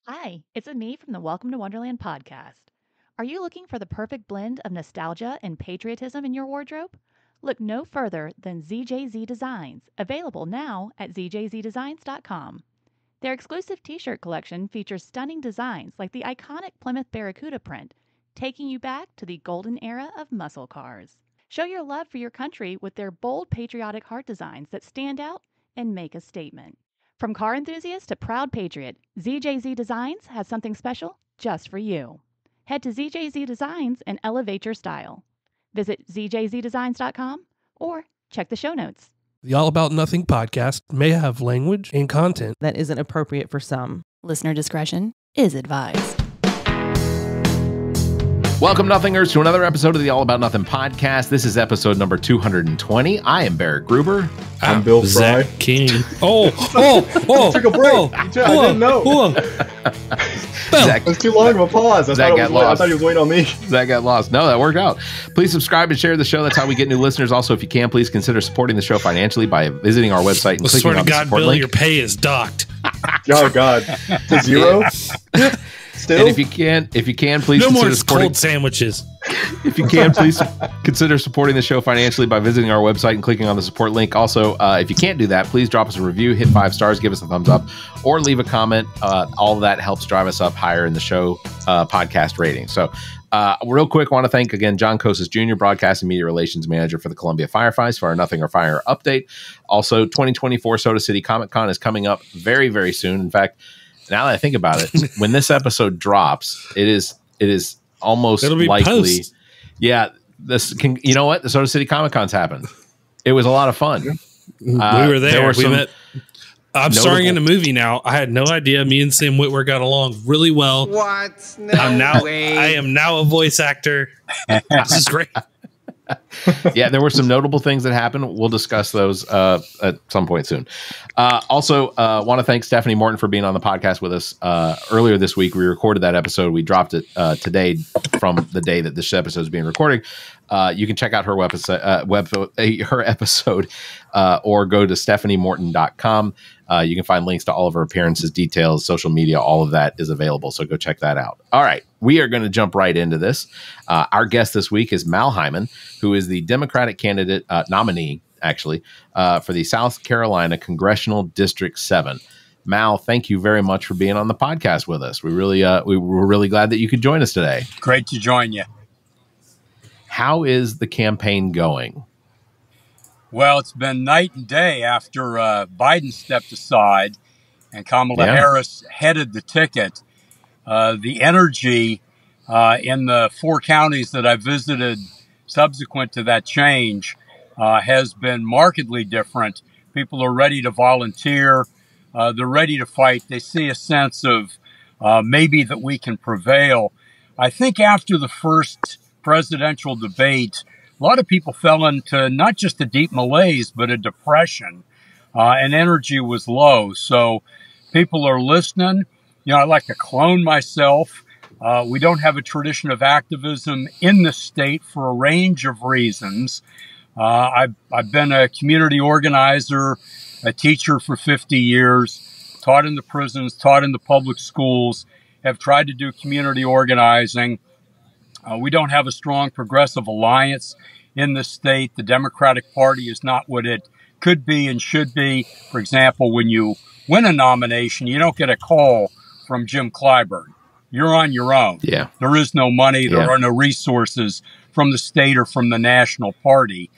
Hi, it's me from the Welcome to Wonderland podcast. Are you looking for the perfect blend of nostalgia and patriotism in your wardrobe? Look no further than ZJZ Designs, available now at ZJZDesigns.com. Their exclusive t-shirt collection features stunning designs like the iconic Plymouth Barracuda print, taking you back to the golden era of muscle cars. Show your love for your country with their bold patriotic heart designs that stand out and make a statement. From car enthusiast to proud patriot, ZJZ Designs has something special just for you. Head to ZJZ Designs and elevate your style. Visit ZJZDesigns.com or check the show notes. The All About Nothing podcast may have language and content that isn't appropriate for some. Listener discretion is advised. Welcome, Nothingers, to another episode of the All About Nothing podcast. This is episode number 220. I am Barrett Gruber. I'm Bill Fry. Zach King. You took a break. I didn't know. Zach, That's too long of a pause. I thought he was waiting on me. Zach got lost. No, that worked out. Please subscribe and share the show. That's how we get new listeners. Also, if you can, please consider supporting the show financially by visiting our website and I clicking swear to on the God, support Bill, link. your pay is docked. Oh God, to zero. Still, And if you can, please No more consider supporting. cold sandwiches. If you can, please consider supporting the show financially by visiting our website and clicking on the support link. Also, if you can't do that, please drop us a review, hit 5 stars, give us a thumbs up, or leave a comment. All of that helps drive us up higher in the show podcast rating. So real quick, I want to thank again John Kosas Jr., Broadcast and Media Relations Manager for the Columbia Fireflies, for our Nothing or Fire update. Also, 2024 Soda City Comic Con is coming up very, very soon. In fact, now that I think about it, when this episode drops, it is almost It'll be likely. post. Yeah, you know what? The Soda City Comic Con's happened. It was a lot of fun. We were there. We met. I'm notable- starring in a movie now. I had no idea. Me and Sam Witwer got along really well. What? No I am now a voice actor. This is great. Yeah, there were some notable things that happened. We'll discuss those at some point soon. Also, want to thank Stephanie Morton for being on the podcast with us earlier this week. We recorded that episode. We dropped it today from the day that this episode is being recorded. You can check out her episode or go to stephaniemorton.com. You can find links to all of her appearances, details, social media, all of that is available. So go check that out. All right. We are going to jump right into this. Our guest this week is Mal Hyman, who is the Democratic candidate nominee, actually, for the South Carolina Congressional District 7. Mal, thank you very much for being on the podcast with us. We were really glad that you could join us today. Great to join you. How is the campaign going? Well, it's been night and day after Biden stepped aside and Kamala Harris headed the ticket. The energy in the 4 counties that I visited subsequent to that change has been markedly different. People are ready to volunteer. They're ready to fight. They see a sense of maybe that we can prevail. I think after the first presidential debate, a lot of people fell into not just a deep malaise, but a depression, and energy was low. So people are listening. You know, I like to clone myself. We don't have a tradition of activism in the state for a range of reasons. I've been a community organizer, a teacher for 50 years, taught in the prisons, taught in the public schools, have tried to do community organizing. We don't have a strong progressive alliance in the state. The Democratic Party is not what it could be and should be. For example, when you win a nomination, you don't get a call from Jim Clyburn. You're on your own. Yeah. There is no money. There are no resources from the state or from the national party.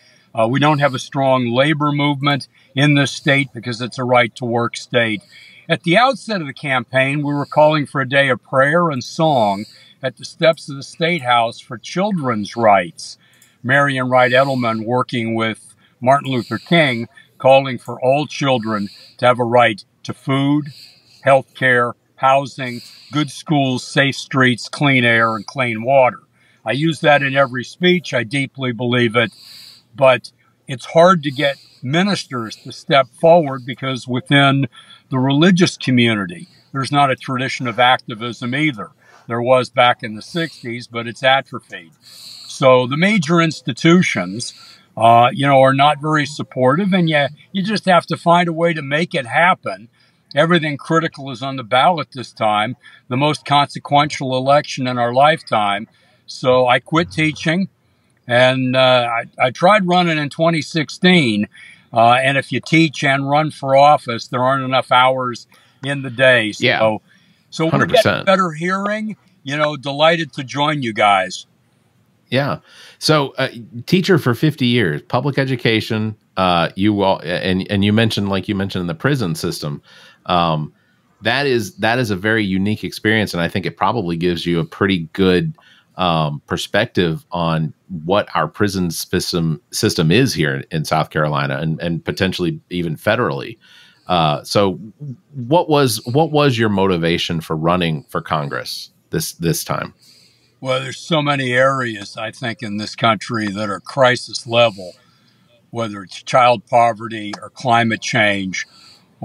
We don't have a strong labor movement in this state because it's a right-to-work state. At the outset of the campaign, we were calling for a day of prayer and song at the steps of the State House for children's rights. Marian Wright Edelman, working with Martin Luther King, calling for all children to have a right to food, health care, housing, good schools, safe streets, clean air, and clean water. I use that in every speech. I deeply believe it. But it's hard to get ministers to step forward because within the religious community, there's not a tradition of activism either. There was back in the 60s, but it's atrophied. So the major institutions, are not very supportive, and you just have to find a way to make it happen. everything critical is on the ballot this time, the most consequential election in our lifetime. So I quit teaching, and I tried running in 2016. And if you teach and run for office, there aren't enough hours in the day. So we're 100%. getting better hearing. Delighted to join you guys. Yeah. So, teacher for 50 years, public education. You all, and you mentioned, like you mentioned, in the prison system. That is a very unique experience, and I think it probably gives you a pretty good perspective on what our prison system is here in South Carolina, and potentially even federally. So, what was your motivation for running for Congress this time? Well, there's so many areas, I think, in this country that are crisis level, whether it's child poverty or climate change,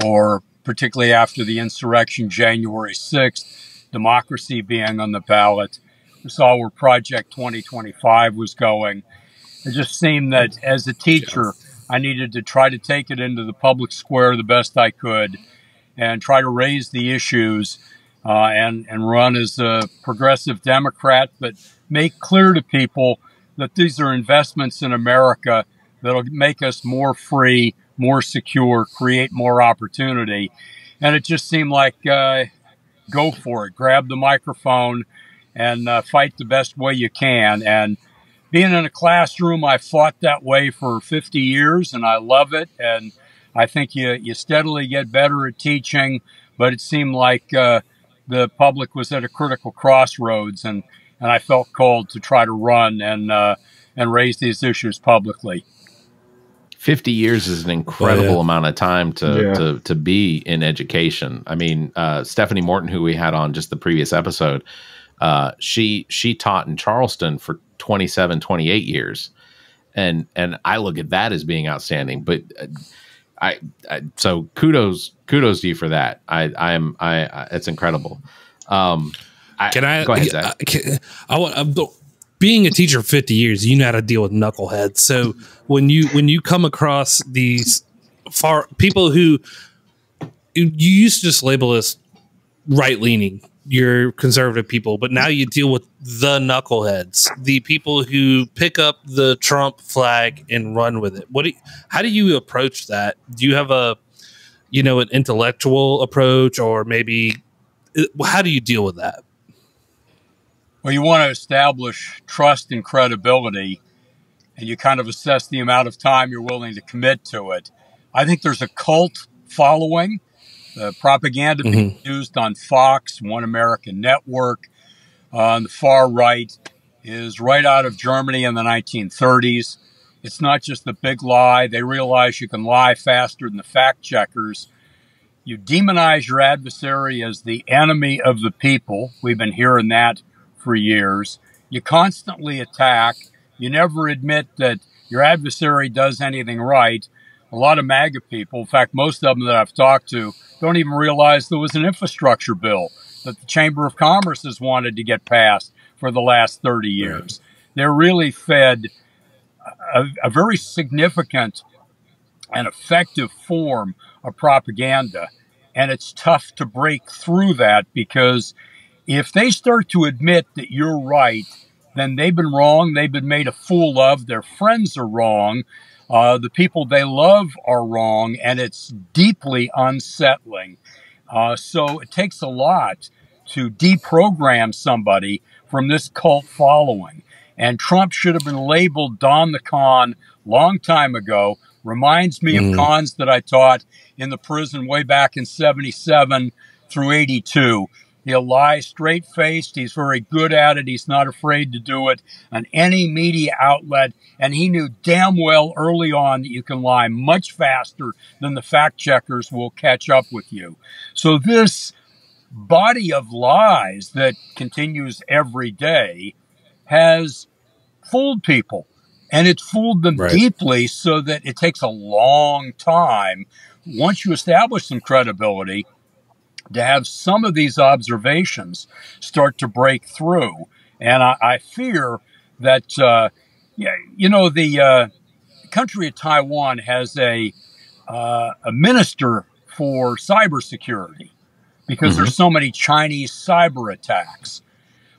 or particularly after the insurrection, January 6th, democracy being on the ballot. We saw where Project 2025 was going. It just seemed that as a teacher, I needed to try to take it into the public square the best I could and try to raise the issues and run as a progressive Democrat, but make clear to people that these are investments in America that'll make us more free, more secure, create more opportunity. And it just seemed like go for it, grab the microphone and fight the best way you can. And being in a classroom, I fought that way for 50 years, and I love it. And I think you steadily get better at teaching, but it seemed like the public was at a critical crossroads, and I felt called to try to run and raise these issues publicly. 50 years is an incredible amount of time to be in education. I mean, Stephanie Morton, who we had on just the previous episode, she taught in Charleston for 27, 28 years. And I look at that as being outstanding, but so kudos to you for that. It's incredible. Go ahead, Zach. Being a teacher for 50 years, you know how to deal with knuckleheads. So when you come across these people who you used to just label as right leaning, you're conservative people, but now you deal with the knuckleheads, the people who pick up the Trump flag and run with it. How do you approach that? Do you have an intellectual approach, or maybe how do you deal with that? Well, you want to establish trust and credibility, and you kind of assess the amount of time you're willing to commit to it. I think there's a cult following. The propaganda being used on Fox, One American Network, on the far right is right out of Germany in the 1930s. It's not just the big lie. They realize you can lie faster than the fact checkers. You demonize your adversary as the enemy of the people. We've been hearing that for years. You constantly attack. You never admit that your adversary does anything right. A lot of MAGA people, in fact, most of them that I've talked to, don't even realize there was an infrastructure bill that the Chamber of Commerce has wanted to get passed for the last 30 years. Right. They're really fed a very significant and effective form of propaganda. And it's tough to break through that, because if they start to admit that you're right, then they've been wrong. They've been made a fool of. Their friends are wrong. The people they love are wrong, and it's deeply unsettling. So it takes a lot to deprogram somebody from this cult following. And Trump should have been labeled Don the Con long time ago. Reminds me of cons that I taught in the prison way back in 77 through 82. He'll lie straight-faced. He's very good at it. He's not afraid to do it on any media outlet. And he knew damn well early on that you can lie much faster than the fact checkers will catch up with you. So this body of lies that continues every day has fooled people. And it's fooled them deeply, so that it takes a long time, once you establish some credibility, to have some of these observations start to break through. And I fear that, the country of Taiwan has a minister for cybersecurity because there's so many Chinese cyber attacks.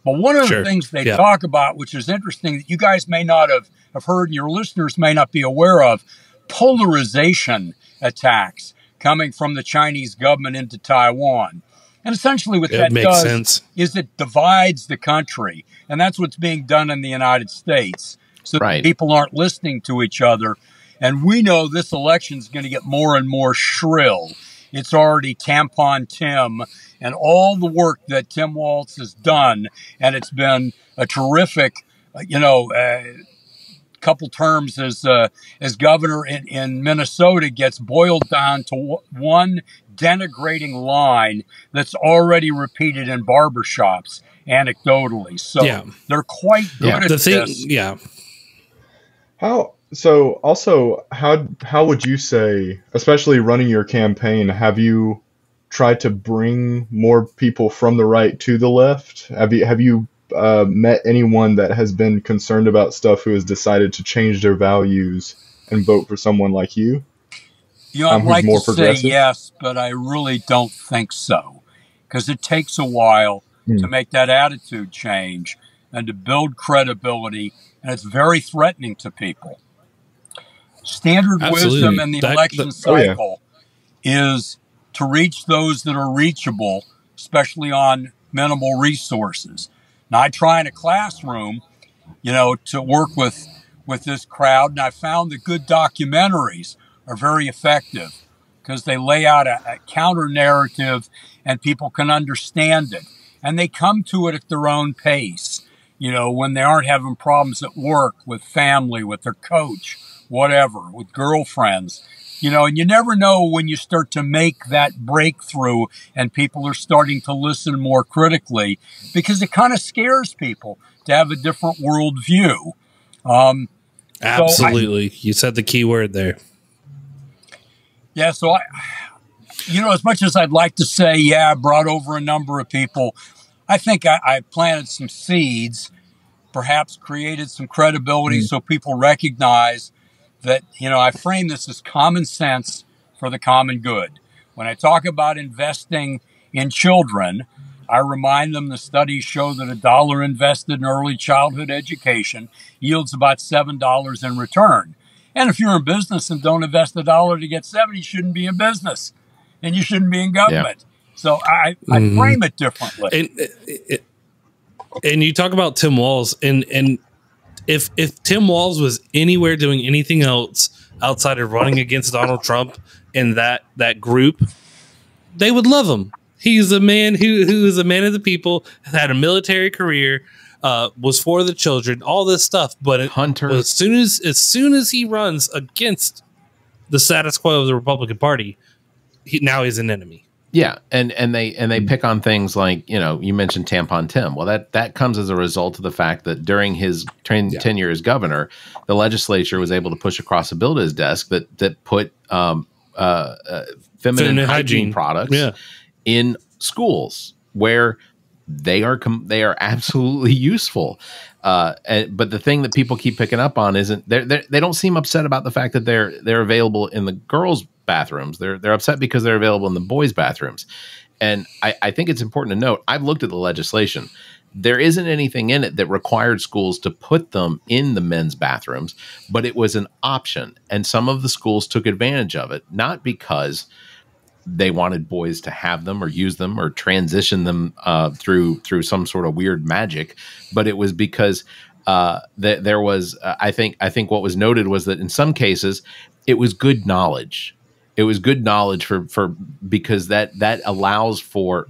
But one of the things they talk about, which is interesting, that you guys may not have heard and your listeners may not be aware of, polarization attacks coming from the Chinese government into Taiwan. And essentially what that does is it divides the country. And that's what's being done in the United States. So that people aren't listening to each other. And we know this election is going to get more and more shrill. It's already Tampon Tim and all the work that Tim Walz has done. And it's been a terrific, couple terms as governor in Minnesota gets boiled down to one denigrating line that's already repeated in barbershops anecdotally. So they're quite good at this. How would you say, especially running your campaign, have you tried to bring more people from the right to the left? Have you met anyone that has been concerned about stuff who has decided to change their values and vote for someone like you? I'd like to say yes, but I really don't think so, because it takes a while to make that attitude change and to build credibility, and it's very threatening to people. Standard wisdom in the election cycle is to reach those that are reachable, especially on minimal resources. Now, I try in a classroom, to work with this crowd, and I found that good documentaries are very effective because they lay out a counter narrative and people can understand it. And they come to it at their own pace, when they aren't having problems at work, with family, with their coach, whatever, with girlfriends. And you never know when you start to make that breakthrough and people are starting to listen more critically, because it kind of scares people to have a different worldview. Absolutely. You said the key word there. Yeah. So as much as I'd like to say, I brought over a number of people, I think I planted some seeds, perhaps created some credibility so people recognize that, I frame this as common sense for the common good. When I talk about investing in children, I remind them the studies show that $1 invested in early childhood education yields about $7 in return. And if you're in business and don't invest $1 to get 7, you shouldn't be in business and you shouldn't be in government. So I frame it differently. And you talk about Tim Walz, and if Tim Walz was anywhere doing anything else outside of running against Donald Trump and that group, they would love him. He's a man who is a man of the people, had a military career, was for the children, all this stuff. But as soon as he runs against the status quo of the Republican Party, he's an enemy. Yeah, and they pick on things like, you mentioned Tampon Tim. Well, that comes as a result of the fact that during his tenure as governor, the legislature was able to push across a bill to his desk that put feminine hygiene products in schools where they are absolutely useful. But the thing that people keep picking up on isn't they don't seem upset about the fact that they're available in the girls' bathrooms. They're upset because they're available in the boys' bathrooms. And I think it's important to note, I've looked at the legislation. There isn't anything in it that required schools to put them in the men's bathrooms, but it was an option. And some of the schools took advantage of it, not because they wanted boys to have them or use them or transition them through some sort of weird magic, but it was because there was, I think what was noted was that in some cases it was good knowledge. It was good knowledge because that allows for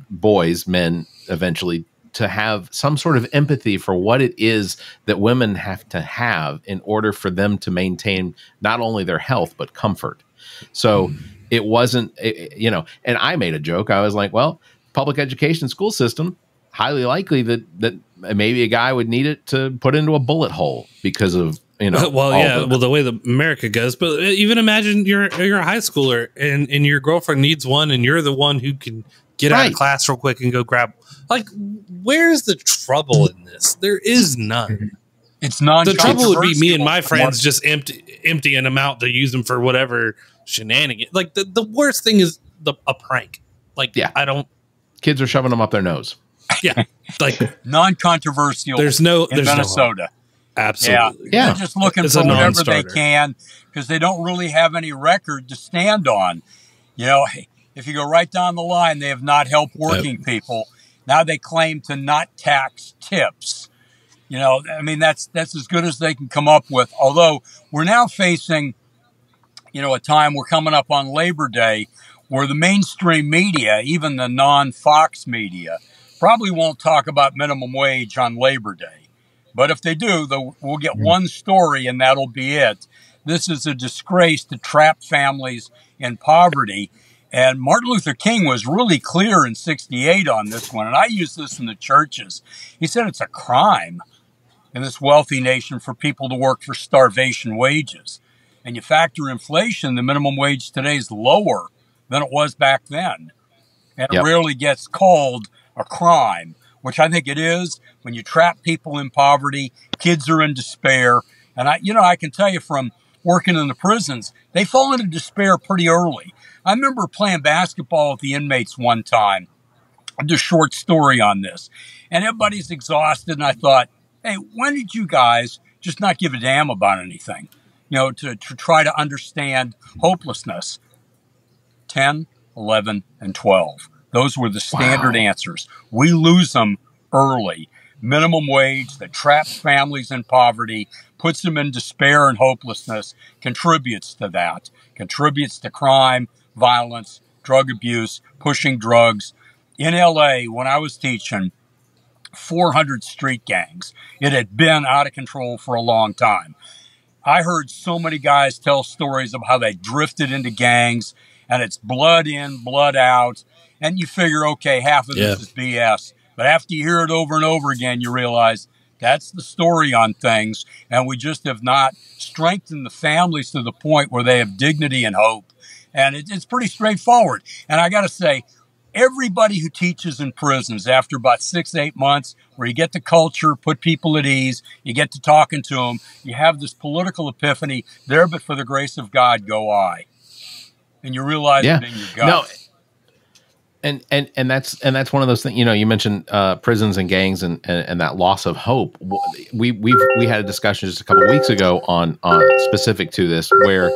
men eventually to have some sort of empathy for what it is that women have to have in order for them to maintain not only their health, but comfort. So it wasn't, and I made a joke. I was like, well, public education school system, highly likely that maybe a guy would need it to put into a bullet hole because of, the way that America goes. But even imagine you're a high schooler and your girlfriend needs one and you're the one who can get out of class real quick and go grab. Like, where's the trouble in this? There is none. It's not. The trouble would be me and my friends just emptying them out to use them for whatever shenanigans. Like the worst thing is a prank. Like, Yeah. I don't. Kids are shoving them up their nose. Yeah, like Non-controversial. there's no in Minnesota. Absolutely. Yeah. They're just looking It's for a whatever they non-starter. can because they don't really have any record to stand on. You know, if you go right down the line, they have not helped working people. Now they claim to not tax tips. You know, I mean, that's as good as they can come up with. Although we're now facing, you know, a time we're coming up on Labor Day where the mainstream media, even the non-Fox media, probably won't talk about minimum wage on Labor Day. But if they do, we'll get one story and that'll be it. This is a disgrace to trap families in poverty. And Martin Luther King was really clear in '68 on this one. And I use this in the churches. He said it's a crime in this wealthy nation for people to work for starvation wages. And you factor inflation, the minimum wage today is lower than it was back then. And it rarely gets called a crime, which I think it is. When you trap people in poverty, kids are in despair. And I can tell you from working in the prisons, they fall into despair pretty early. I remember playing basketball with the inmates one time. I did a short story on this. And everybody's exhausted. And I thought, hey, when did you guys just not give a damn about anything? You know, to try to understand hopelessness. 10, 11, and 12. Those were the standard answers. We lose them early. Minimum wage that traps families in poverty, puts them in despair and hopelessness, contributes to that, contributes to crime, violence, drug abuse, pushing drugs. In LA, when I was teaching, 400 street gangs. It had been out of control for a long time. I heard so many guys tell stories of how they drifted into gangs and it's blood in, blood out. And you figure, okay, half of this is BS. But after you hear it over and over again, you realize that's the story on things. And we just have not strengthened the families to the point where they have dignity and hope. And it's pretty straightforward. And I got to say, everybody who teaches in prisons after about 6 8 months, where you get the culture, put people at ease, you get to talking to them, you have this political epiphany, there but for the grace of God go I. And you realize it in your gut. No. And that's one of those things. You know, you mentioned prisons and gangs and that loss of hope. We had a discussion just a couple of weeks ago on specific to this, where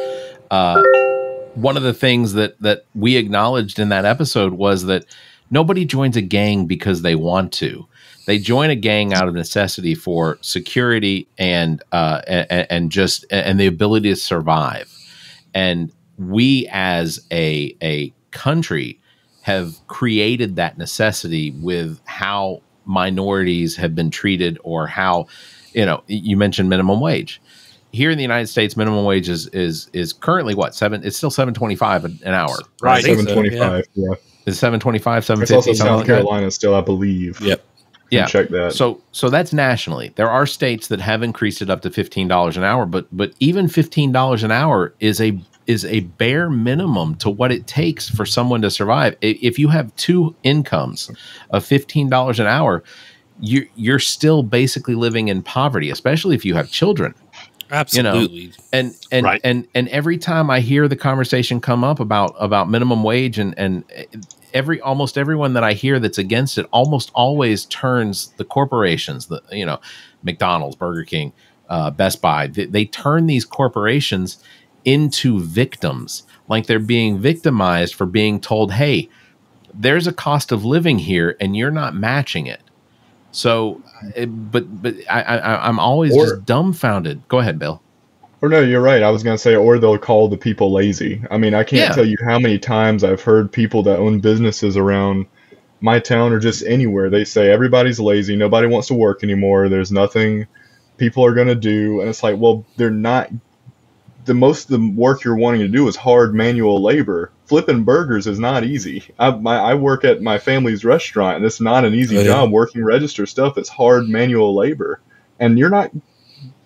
one of the things that we acknowledged in that episode was that nobody joins a gang because they want to. They join a gang out of necessity for security and the ability to survive. And we as a country have created that necessity with how minorities have been treated, or how, you know, you mentioned minimum wage. Here in the United States, minimum wage is currently what, it's still $7.25 an hour, right? $7.25, yeah. It's $7.25, $7.50. It's also South Carolina still, I believe. Yep. Yeah. Check that. So that's nationally. There are states that have increased it up to $15 an hour, but even $15 an hour is a bare minimum to what it takes for someone to survive. If you have two incomes of $15 an hour, you're still basically living in poverty, especially if you have children. Absolutely. You know? And every time I hear the conversation come up about minimum wage and almost everyone that I hear that's against it almost always turns the corporations, McDonald's, Burger King, Best Buy, they turn these corporations into victims, like they're being victimized for being told, hey, there's a cost of living here and you're not matching it. So, but I'm always just dumbfounded. Go ahead, Bill. Or no, you're right. I was going to say, or they'll call the people lazy. I mean, I can't tell you how many times I've heard people that own businesses around my town or just anywhere. They say everybody's lazy. Nobody wants to work anymore. There's nothing people are going to do. And it's like, well, they're not. Most of the work you're wanting to do is hard manual labor. Flipping burgers is not easy. I work at my family's restaurant, and it's not an easy job. Working register stuff, it's hard manual labor. And you're not,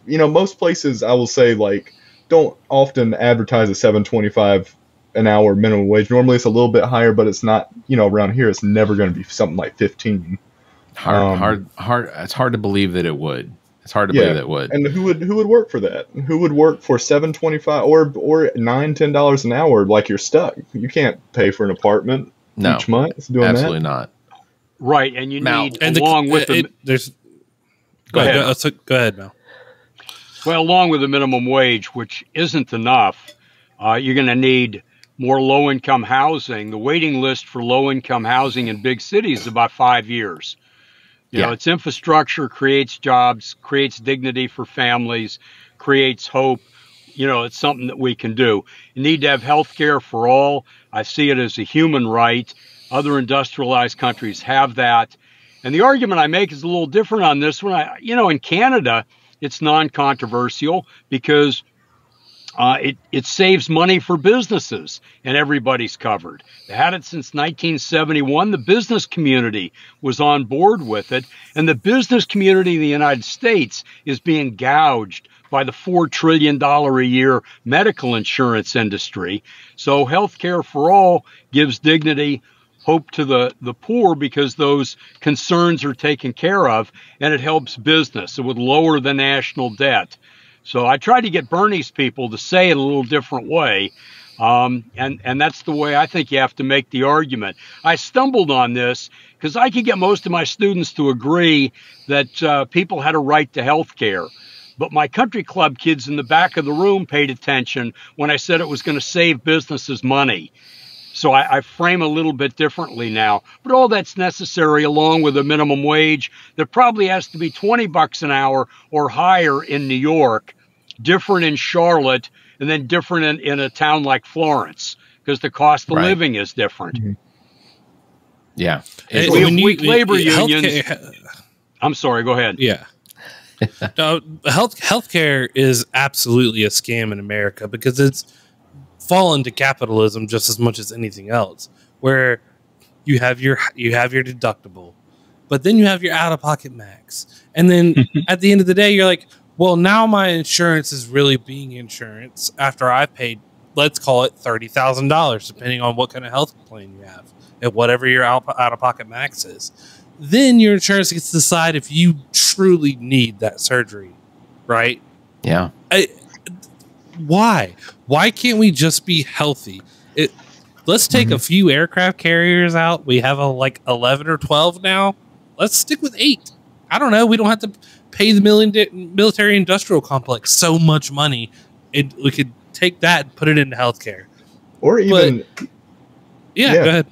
most places, I will say, like, don't often advertise a $7.25 an hour minimum wage. Normally it's a little bit higher, but it's not, around here, it's never going to be something like 15. Hard. It's hard to believe that it would. It's hard to believe it would. And who would work for that? Who would work for $7.25 or $9-10 an hour? Like, you're stuck. You can't pay for an apartment each month doing absolutely not. Right, and you need and along with there's. Go ahead. Go ahead, Mel. Well, along with the minimum wage, which isn't enough, you're going to need more low-income housing. The waiting list for low-income housing in big cities is about 5 years. You know, it's infrastructure, creates jobs, creates dignity for families, creates hope. You know, it's something that we can do. You need to have health care for all. I see it as a human right. Other industrialized countries have that. And the argument I make is a little different on this one. In Canada, it's non-controversial because it saves money for businesses and everybody's covered. They had it since 1971. The business community was on board with it. And the business community in the United States is being gouged by the $4 trillion a year medical insurance industry. So healthcare for all gives dignity, hope to the poor because those concerns are taken care of, and it helps business. It would lower the national debt. So I tried to get Bernie's people to say it a little different way. And that's the way I think you have to make the argument. I stumbled on this because I could get most of my students to agree that people had a right to health care. But my country club kids in the back of the room paid attention when I said it was going to save businesses money. So I frame a little bit differently now. But all that's necessary, along with a minimum wage that probably has to be $20 an hour or higher in New York, different in Charlotte, and then different in a town like Florence, because the cost of living is different. Mm-hmm. Yeah. We have weak labor unions. I'm sorry, go ahead. Yeah. No, healthcare is absolutely a scam in America because it's fallen to capitalism just as much as anything else, where you have your deductible, but then you have your out-of-pocket max, and then at the end of the day, you're like, well, now my insurance is really being insurance after I paid, let's call it $30,000, depending on what kind of health plan you have and whatever your out-of-pocket max is. Then your insurance gets to decide if you truly need that surgery, right? Yeah. Why? Why can't we just be healthy? Let's take a few aircraft carriers out. We have 11 or 12 now. Let's stick with 8. I don't know. We don't have to pay the military industrial complex so much money. We could take that and put it into healthcare. Or even, go ahead.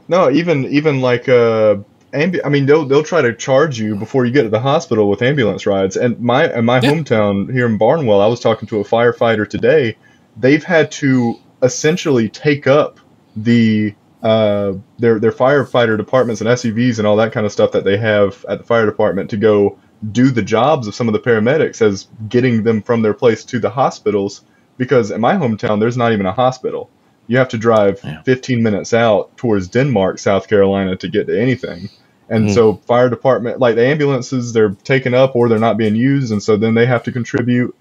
No, even like they'll try to charge you before you get to the hospital with ambulance rides. And my hometown here in Barnwell, I was talking to a firefighter today. They've had to essentially take up their firefighter departments and SUVs and all that kind of stuff that they have at the fire department to go do the jobs of some of the paramedics as getting them from their place to the hospitals, because in my hometown there's not even a hospital. You have to drive 15 minutes out towards Denmark, South Carolina to get to anything. And so fire department, like the ambulances, they're taken up or they're not being used, and so then they have to contribute.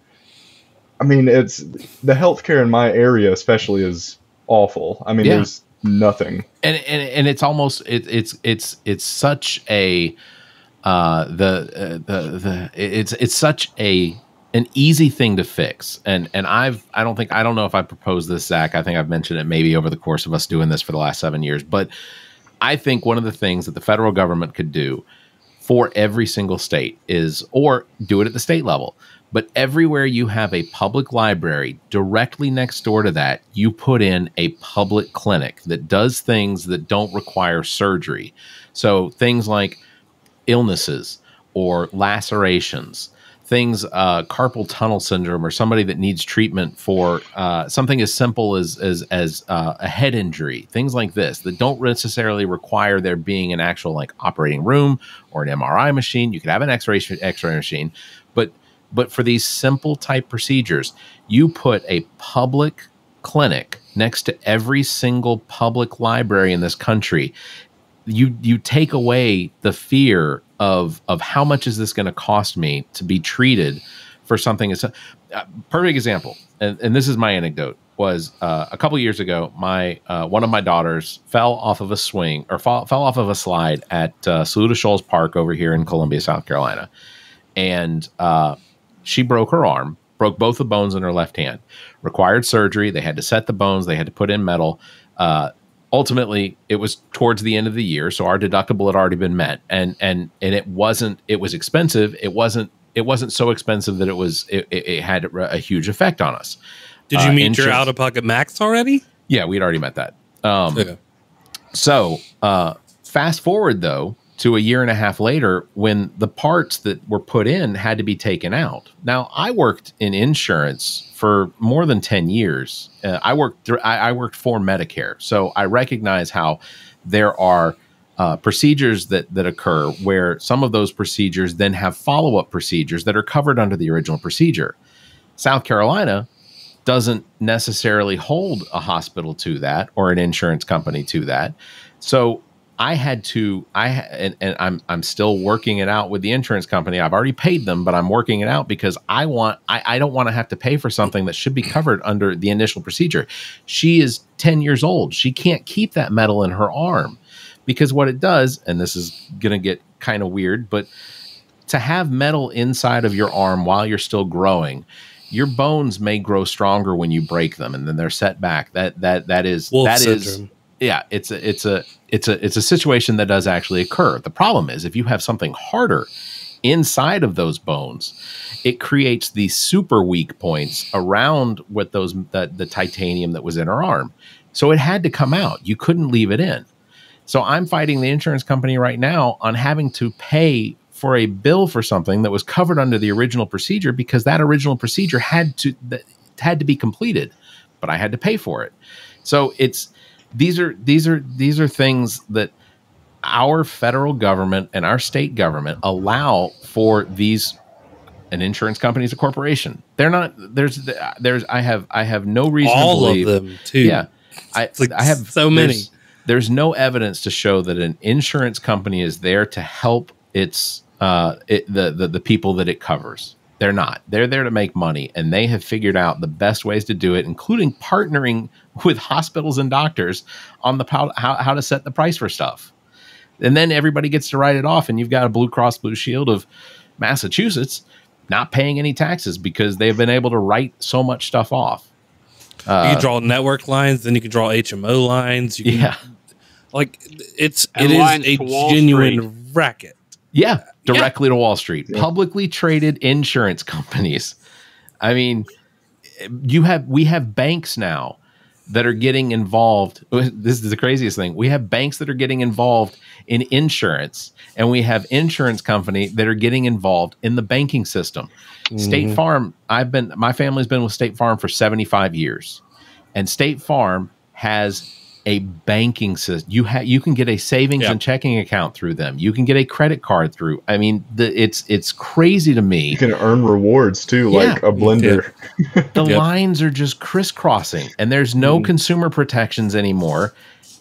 I mean, it's the healthcare in my area especially is awful. I mean, there's nothing. And it's almost it's such a it's such an easy thing to fix. And I don't know if I proposed this, Zach. I think I've mentioned it maybe over the course of us doing this for the last 7 years. But I think one of the things that the federal government could do for every single state is, or do it at the state level, but everywhere you have a public library, directly next door to that, you put in a public clinic that does things that don't require surgery. So things like illnesses or lacerations, things, carpal tunnel syndrome, or somebody that needs treatment for something as simple as a head injury, things like this that don't necessarily require there being an actual like operating room or an MRI machine. You could have an X-ray machine, but for these simple type procedures, you put a public clinic next to every single public library in this country. You take away the fear of how much is this going to cost me to be treated for something. Perfect example, and this is my anecdote, was a couple years ago, one of my daughters fell off of a swing, or fell off of a slide at Saluda Shoals Park over here in Columbia, South Carolina. and she broke her arm, broke both the bones in her left hand, required surgery. They had to set the bones. They had to put in metal. Ultimately, it was towards the end of the year, so our deductible had already been met, and it was expensive. It wasn't so expensive that it had a huge effect on us. Did you meet your out-of-pocket max already? Yeah, we'd already met that. So fast forward, though, to a year and a half later when the parts that were put in had to be taken out. Now, I worked in insurance for more than 10 years. I worked for Medicare, so I recognize how there are procedures that occur where some of those procedures then have follow-up procedures that are covered under the original procedure. South Carolina doesn't necessarily hold a hospital to that or an insurance company to that. So I'm still working it out with the insurance company. I've already paid them, but I'm working it out because I don't want to have to pay for something that should be covered under the initial procedure. She is 10 years old. She can't keep that metal in her arm because what it does, and this is going to get kind of weird, but to have metal inside of your arm while you're still growing, your bones may grow stronger when you break them, and then they're set back. That is yeah. It's a situation that does actually occur. The problem is if you have something harder inside of those bones, it creates these super weak points around what the titanium that was in her arm. So it had to come out. You couldn't leave it in. So I'm fighting the insurance company right now on having to pay for a bill for something that was covered under the original procedure because that original procedure had to be completed, but I had to pay for it. So these are things that our federal government and our state government allow for these. An insurance company is a corporation. They're not. I have no reason to believe all of them too. Yeah, I have so many. There's no evidence to show that an insurance company is there to help the people that it covers. They're not. They're there to make money, and they have figured out the best ways to do it, including partnering with hospitals and doctors on how to set the price for stuff. And then everybody gets to write it off, and you've got a Blue Cross Blue Shield of Massachusetts not paying any taxes because they've been able to write so much stuff off. You can draw network lines, then you can draw HMO lines. Like it is a genuine racket. Yeah, directly to Wall Street. Yeah. Publicly traded insurance companies. I mean, we have banks now that are getting involved. This is the craziest thing. We have banks that are getting involved in insurance, and we have insurance company that are getting involved in the banking system. Mm-hmm. State Farm, my family's been with State Farm for 75 years, and State Farm has a banking system. You can get a savings and checking account through them. You can get a credit card through. I mean, it's crazy to me. You can earn rewards too, like a blender. The lines are just crisscrossing, and there's no consumer protections anymore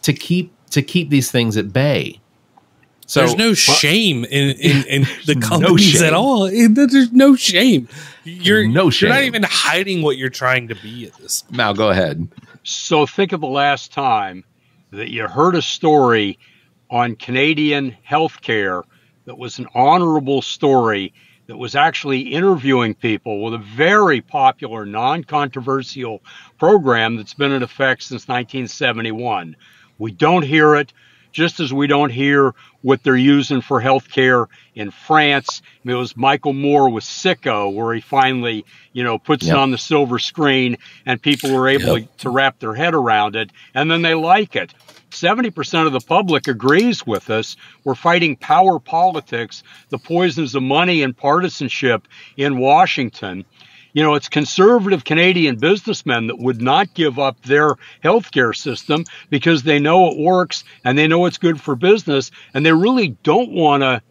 to keep these things at bay. So there's no shame in the companies at all. There's no shame. You're not even hiding what you're trying to be at this point. Now go ahead. So think of the last time that you heard a story on Canadian healthcare that was an honorable story that was actually interviewing people with a very popular, non-controversial program that's been in effect since 1971. We don't hear it, just as we don't hear what they're using for healthcare in France. I mean, it was Michael Moore with Sicko, where he finally, puts it on the silver screen, and people were able to wrap their head around it, and then they like it. 70% of the public agrees with us. We're fighting power politics, the poisons of money and partisanship in Washington. It's conservative Canadian businessmen that would not give up their healthcare system because they know it works and they know it's good for business, and they really don't want to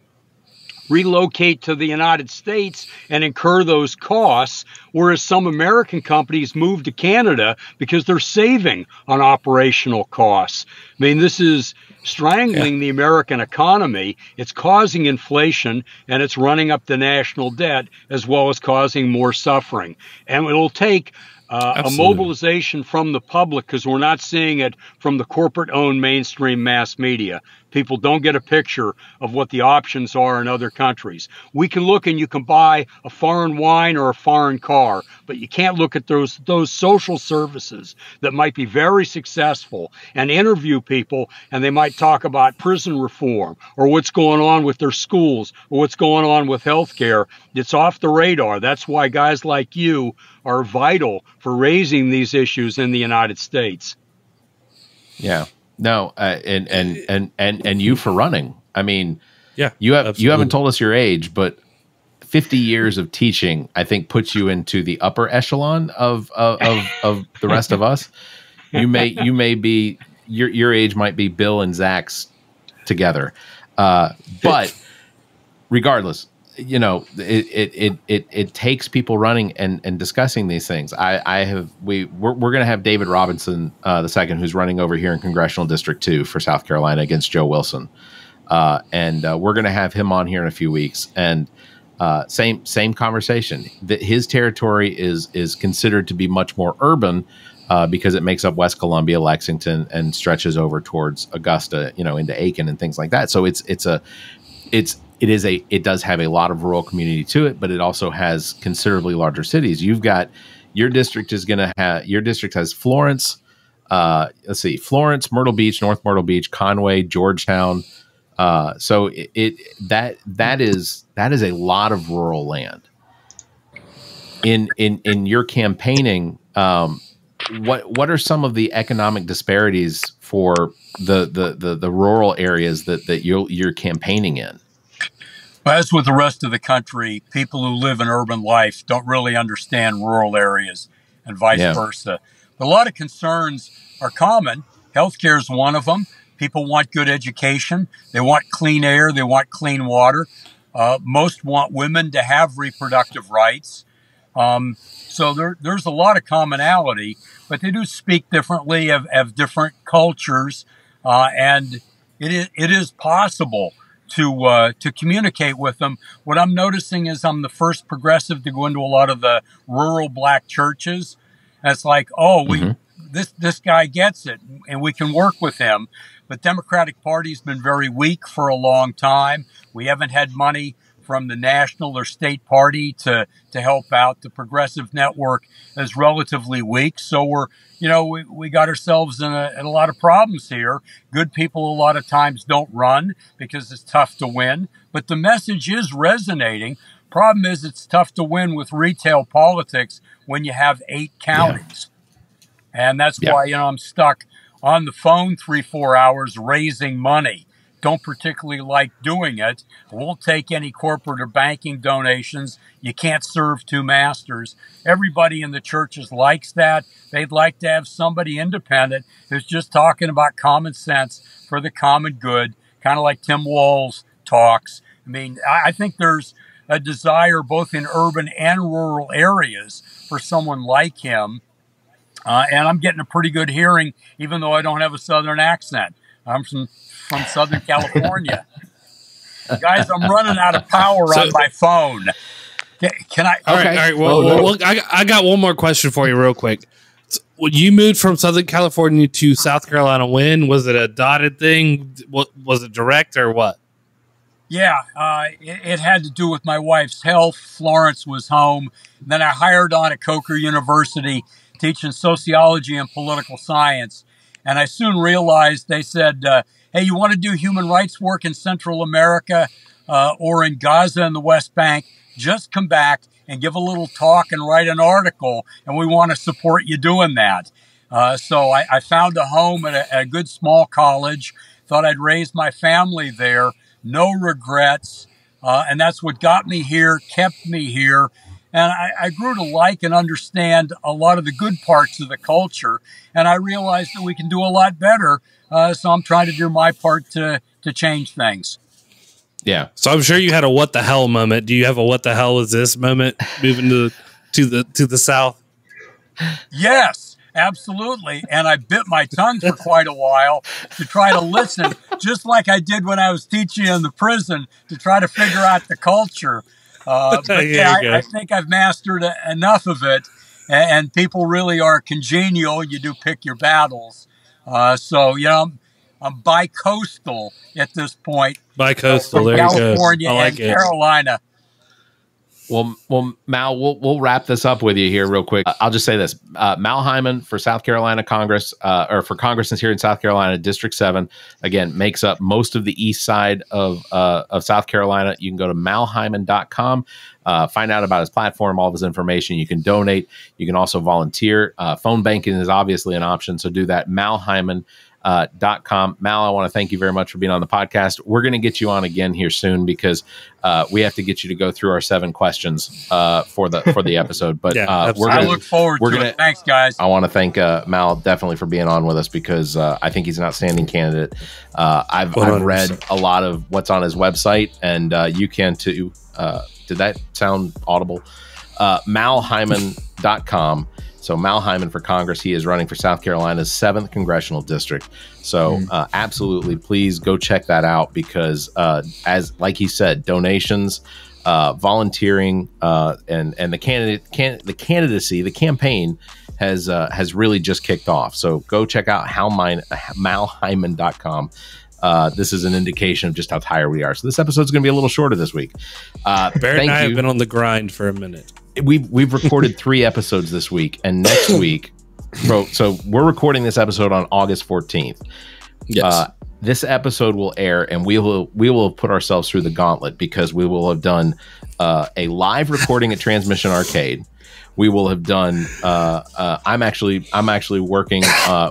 relocate to the United States and incur those costs, whereas some American companies move to Canada because they're saving on operational costs. I mean, this is strangling the American economy. It's causing inflation, and it's running up the national debt, as well as causing more suffering. And it'll take a mobilization from the public, because we're not seeing it from the corporate-owned mainstream mass media. People don't get a picture of what the options are in other countries. We can look and you can buy a foreign wine or a foreign car, but you can't look at those social services that might be very successful and interview people, and they might talk about prison reform or what's going on with their schools or what's going on with healthcare. It's off the radar. That's why guys like you are vital for raising these issues in the United States. Yeah. No, and you for running. I mean, Yeah, you absolutely. haven't told us your age, but 50 years of teaching, I think, puts you into the upper echelon of the rest of us. You may be your age might be Bill and Zach's together, but regardless, you know, it takes people running and discussing these things. We're going to have David Robinson the second, who's running over here in Congressional District 2 for South Carolina against Joe Wilson, and we're going to have him on here in a few weeks. And same conversation. That his territory is considered to be much more urban because it makes up West Columbia, Lexington, and stretches over towards Augusta, you know, into Aiken and things like that. So it does have a lot of rural community to it, but it also has considerably larger cities. You've got your district has Florence, Florence, Myrtle Beach, North Myrtle Beach, Conway, Georgetown. So that is a lot of rural land. In your campaigning, what are some of the economic disparities for the rural areas that you're campaigning in? As with the rest of the country, people who live in urban life don't really understand rural areas and vice versa. But a lot of concerns are common. Healthcare is one of them. People want good education. They want clean air. They want clean water. Most want women to have reproductive rights. So there's a lot of commonality, but they do speak differently, have different cultures, and it is possible to communicate with them. What I'm noticing is I'm the first progressive to go into a lot of the rural black churches. And it's like, this guy gets it, and we can work with him. But Democratic Party's been very weak for a long time. We haven't had money from the national or state party to help out. The progressive network is relatively weak. So we got ourselves in a lot of problems here. Good people a lot of times don't run because it's tough to win, but the message is resonating. Problem is it's tough to win with retail politics when you have 8 counties. Yeah. And that's why, I'm stuck on the phone 3-4 hours raising money. Don't particularly like doing it. I won't take any corporate or banking donations. You can't serve 2 masters. Everybody in the churches likes that. They'd like to have somebody independent who's just talking about common sense for the common good, kind of like Tim Walz talks. I mean, I think there's a desire both in urban and rural areas for someone like him. And I'm getting a pretty good hearing, even though I don't have a Southern accent. I'm from Southern California. Guys, I'm running out of power on my phone. Can I? All right. Well, I got one more question for you real quick. When you moved from Southern California to South Carolina, when? Was it a dotted thing? Was it direct or what? Yeah, it had to do with my wife's health. Florence was home. Then I hired on at Coker University teaching sociology and political science. And I soon realized, they said, hey, you want to do human rights work in Central America or in Gaza and the West Bank? Just come back and give a little talk and write an article, and we want to support you doing that. So I found a home at a good small college, thought I'd raise my family there, no regrets. And that's what got me here, kept me here. And I grew to like and understand a lot of the good parts of the culture. And I realized that we can do a lot better. So I'm trying to do my part to change things. Yeah. So I'm sure you had a what the hell moment. Do you have a what the hell is this moment moving to the South? Yes, absolutely. And I bit my tongue for quite a while to try to listen, just like I did when I was teaching in the prison, to try to figure out the culture. But I think I've mastered enough of it, and people really are congenial. You do pick your battles. So, I'm bi-coastal at this point. Bi-coastal, From there California you go. I like and it. Carolina. Well, Mal, we'll wrap this up with you here real quick. I'll just say this: Mal Hyman for South Carolina Congress, or for Congressmen here in South Carolina, District 7, again makes up most of the east side of South Carolina. You can go to malhyman.com, find out about his platform, all of his information. You can donate. You can also volunteer. Phone banking is obviously an option, so do that. malhyman.com. Mal, I want to thank you very much for being on the podcast. We're going to get you on again here soon because we have to get you to go through our 7 questions for the episode. But Yeah, I look forward to it. Thanks, guys. I want to thank Mal definitely for being on with us because I think he's an outstanding candidate. I've read a lot of what's on his website, and you can too. Did that sound audible? malhyman.com. So Mal Hyman for Congress. He is running for South Carolina's 7th Congressional District. So absolutely, please go check that out because, as like he said, donations, volunteering, and the candidacy, the campaign has really just kicked off. So go check out malhyman.com. This is an indication of just how tired we are. So this episode's going to be a little shorter this week. Barrett and I have been on the grind for a minute. We've recorded 3 episodes this week, and next week, so we're recording this episode on August 14th. Yes. This episode will air, and we will put ourselves through the gauntlet because we will have done a live recording at Transmission Arcade. We will have done. I'm actually working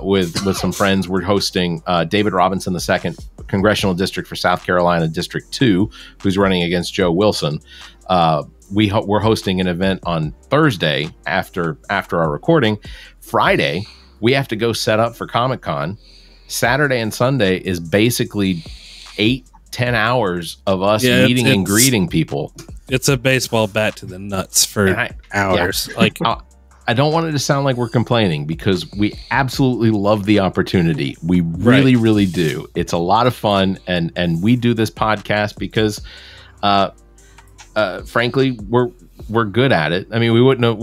with some friends. We're hosting David Robinson II, Congressional District for South Carolina, District 2, who's running against Joe Wilson. We're hosting an event on Thursday after our recording. Friday, we have to go set up for Comic-Con. Saturday and Sunday is basically 8-10 hours of us meeting and greeting people. It's a baseball bat to the nuts for hours. Yeah. Like I don't want it to sound like we're complaining because we absolutely love the opportunity. We really, really do. It's a lot of fun, and we do this podcast because frankly, we're good at it. I mean, we wouldn't have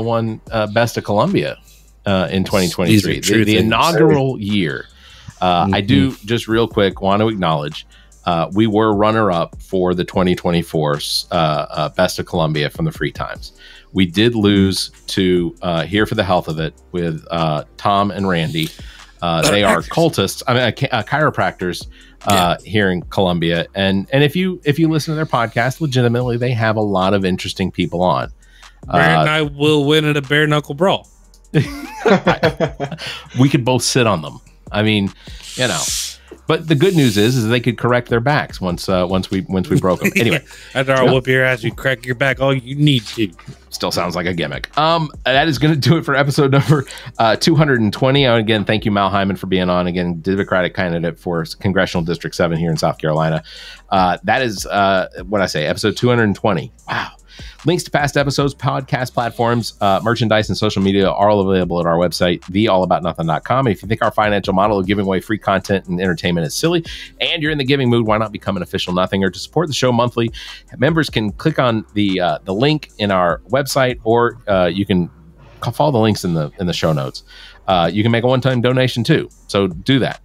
won Best of Columbia in 2023, the inaugural year. I do just real quick want to acknowledge we were runner-up for the 2024 Best of Columbia from the Free Times. We did lose to Here for the Health of It with Tom and Randy. They are cultists, chiropractors here in Columbia. And if you listen to their podcast, legitimately, they have a lot of interesting people on. Barrett and I will win at a bare knuckle brawl. We could both sit on them. I mean, but the good news is they could correct their backs once we broke them. Anyway, after I'll whoop your ass, you crack your back all you need to. Still sounds like a gimmick. That is going to do it for episode number 220. Again, thank you, Mal Hyman, for being on. Again, Democratic candidate for Congressional District 7 here in South Carolina. That is episode 220. Wow. Links to past episodes, podcast platforms, merchandise, and social media are all available at our website, theallaboutnothing.com. And if you think our financial model of giving away free content and entertainment is silly, and you're in the giving mood, why not become an official Nothinger? To support the show monthly, members can click on the link in our website, or you can follow the links in the show notes. You can make a one-time donation too, so do that.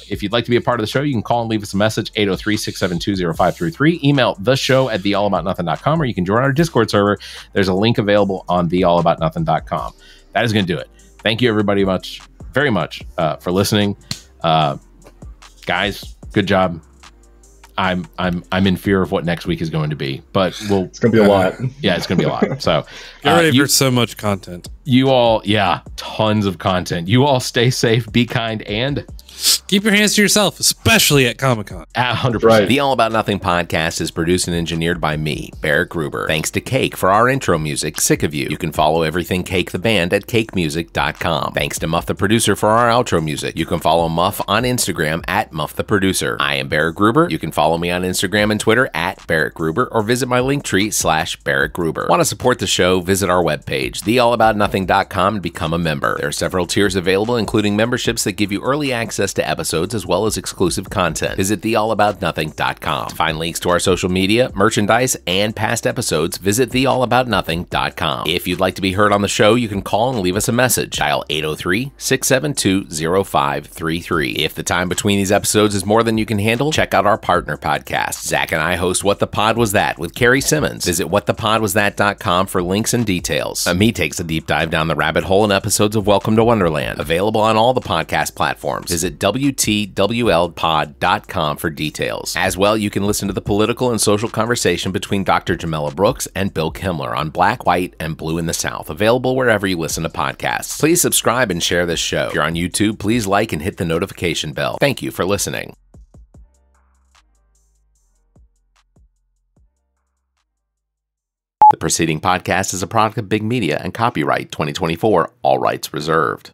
If you'd like to be a part of the show, you can call and leave us a message, 803-672-0533. Email theshow@theallaboutnothing.com, or you can join our Discord server. There's a link available on theallaboutnothing.com. That is going to do it. Thank you, everybody, very much for listening. Guys, good job. I'm in fear of what next week is going to be, but it's going to be a lot. Yeah, it's going to be a lot. So get ready for so much content. You all, tons of content. You all stay safe, be kind, and keep your hands to yourself, especially at Comic-Con. 100%. Right. The All About Nothing podcast is produced and engineered by me, Barrett Gruber. Thanks to Cake for our intro music, Sick of You. You can follow everything Cake the band at cakemusic.com. Thanks to Muff the producer for our outro music. You can follow Muff on Instagram at Muff the producer. I am Barrett Gruber. You can follow me on Instagram and Twitter at Barrett Gruber, or visit my Linktree /Barrett Gruber. Want to support the show? Visit our webpage, theallaboutnothing.com, and become a member. There are several tiers available, including memberships that give you early access access to episodes as well as exclusive content. Visit theallaboutnothing.com. To find links to our social media, merchandise, and past episodes, visit theallaboutnothing.com. If you'd like to be heard on the show, you can call and leave us a message. Dial 803-672-0533. If the time between these episodes is more than you can handle, check out our partner podcast. Zach and I host What the Pod Was That with Carrie Simmons. Visit whatthepodwasthat.com for links and details. Me takes a deep dive down the rabbit hole in episodes of Welcome to Wonderland, available on all the podcast platforms. Visit WTWLpod.com for details. As well, you can listen to the political and social conversation between Dr. Jamela Brooks and Bill Kimmler on Black, White, and Blue in the South, available wherever you listen to podcasts. Please subscribe and share this show. If you're on YouTube, please like and hit the notification bell. Thank you for listening. The preceding podcast is a product of Big Media and copyright 2024, all rights reserved.